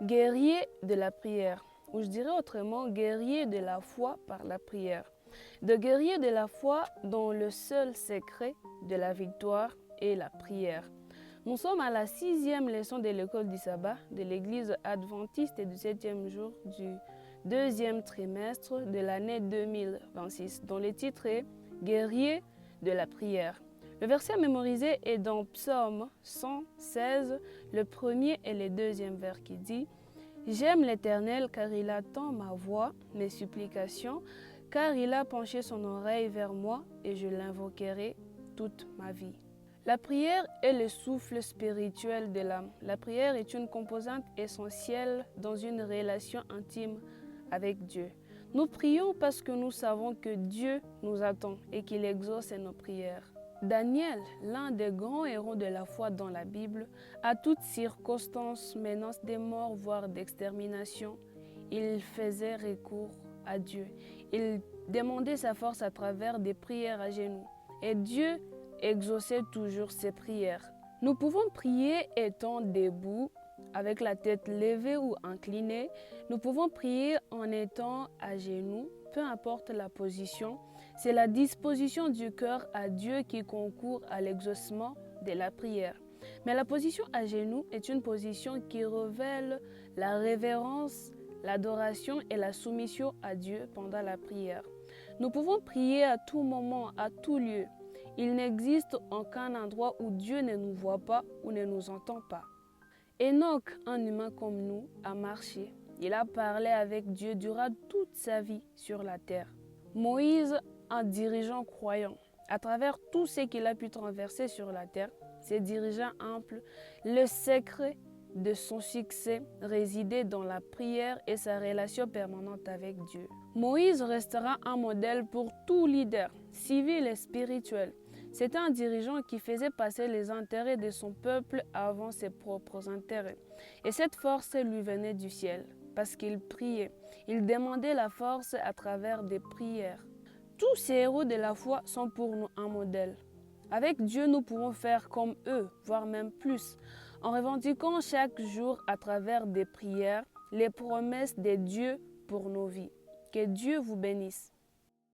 Guerrier de la prière, ou je dirais autrement, guerrier de la foi par la prière. De guerrier de la foi dont le seul secret de la victoire est la prière. Nous sommes à la 6e leçon de l'école du sabbat de l'église adventiste et du 7e jour du 2e trimestre de l'année 2026, dont le titre est « Guerrier de la prière ». Le verset à mémoriser est dans Psaume 116, le premier et le deuxième vers qui dit « J'aime l'Éternel car il attend ma voix, mes supplications, car il a penché son oreille vers moi et je l'invoquerai toute ma vie. » La prière est le souffle spirituel de l'âme. La prière est une composante essentielle dans une relation intime avec Dieu. Nous prions parce que nous savons que Dieu nous attend et qu'il exauce nos prières. Daniel, l'un des grands héros de la foi dans la Bible, à toutes circonstances, menaces de mort, voire d'extermination, il faisait recours à Dieu. Il demandait sa force à travers des prières à genoux. Et Dieu exauçait toujours ses prières. Nous pouvons prier étant debout, avec la tête levée ou inclinée. Nous pouvons prier en étant à genoux, peu importe la position. C'est la disposition du cœur à Dieu qui concourt à l'exaucement de la prière. Mais la position à genoux est une position qui révèle la révérence, l'adoration et la soumission à Dieu pendant la prière. Nous pouvons prier à tout moment, à tout lieu. Il n'existe aucun endroit où Dieu ne nous voit pas ou ne nous entend pas. Enoch, un humain comme nous, a marché. Il a parlé avec Dieu durant toute sa vie sur la terre. Moïse, un dirigeant croyant, à travers tout ce qu'il a pu traverser sur la terre, ces dirigeants amples, le secret de son succès résidait dans la prière et sa relation permanente avec Dieu. Moïse restera un modèle pour tout leader, civil et spirituel. C'était un dirigeant qui faisait passer les intérêts de son peuple avant ses propres intérêts. Et cette force lui venait du ciel, parce qu'il priait. Il demandait la force à travers des prières. Tous ces héros de la foi sont pour nous un modèle. Avec Dieu, nous pouvons faire comme eux, voire même plus, en revendiquant chaque jour à travers des prières les promesses de Dieu pour nos vies. Que Dieu vous bénisse.